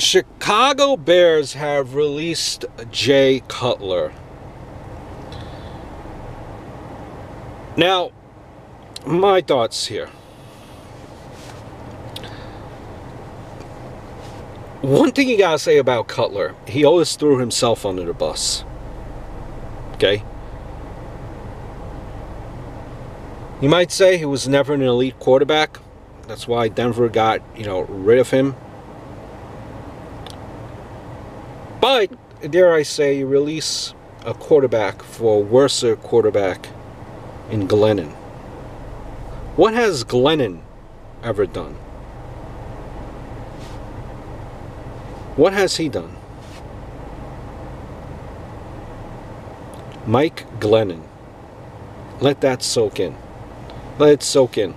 Chicago Bears have released Jay Cutler. Now, my thoughts here. One thing you gotta say about Cutler, he always threw himself under the bus. Okay? You might say he was never an elite quarterback. That's why Denver got, rid of him. But, dare I say, you release a quarterback for a worse quarterback in Glennon. What has Glennon ever done? What has he done? Mike Glennon. Let that soak in. Let it soak in.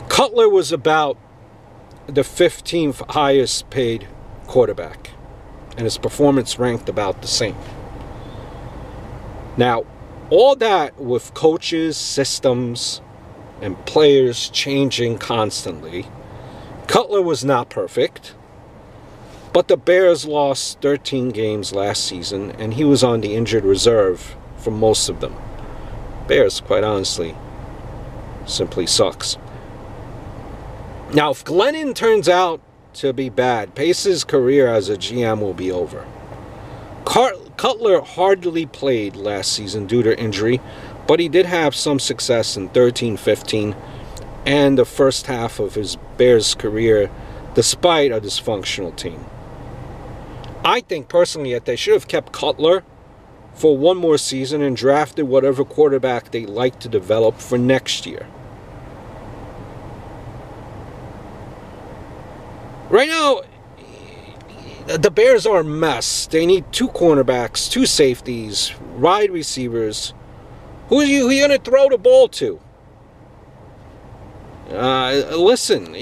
Cutler was about the 15th highest paid quarterback, and his performance ranked about the same. Now, all that with coaches, systems, and players changing constantly, Cutler was not perfect, but the Bears lost 13 games last season, and he was on the injured reserve for most of them. Bears, quite honestly, simply sucks. Now, if Glennon turns out to be bad, Pace's career as a GM will be over. Cutler hardly played last season due to injury, but he did have some success in 13-15 and the first half of his Bears career, despite a dysfunctional team. I think personally that they should have kept Cutler for one more season and drafted whatever quarterback they like to develop for next year. Right now, the Bears are a mess. They need 2 cornerbacks, 2 safeties, wide receivers. Who are you going to throw the ball to? Listen,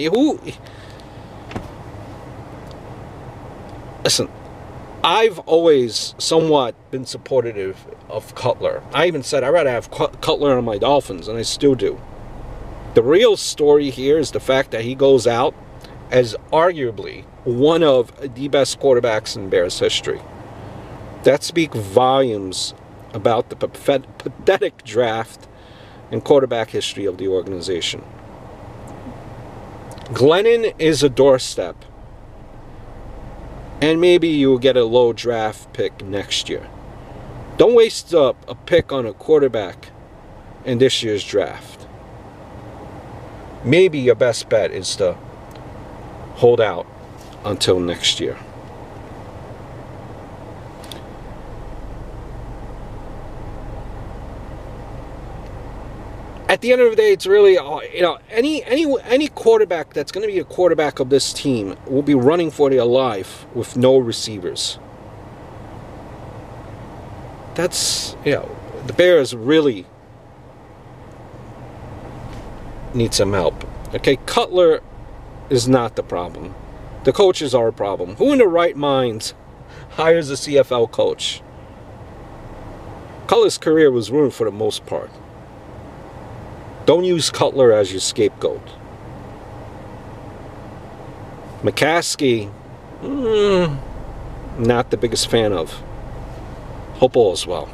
I've always somewhat been supportive of Cutler. I even said I'd rather have Cutler on my Dolphins, and I still do. The real story here is the fact that he goes out as arguably one of the best quarterbacks in Bears history. That speaks volumes about the pathetic draft and quarterback history of the organization. Glennon is a doorstep, and maybe you'll get a low draft pick next year. Don't waste a pick on a quarterback in this year's draft. Maybe your best bet is to hold out until next year. At the end of the day, it's really, any quarterback that's going to be a quarterback of this team will be running for their life with no receivers. That's, the Bears really need some help. Okay, Cutler is not the problem. The coaches are a problem. Who in their right minds hires a CFL coach? Cutler's career was ruined for the most part. Don't use Cutler as your scapegoat. McCaskey, not the biggest fan of. Hope all is well.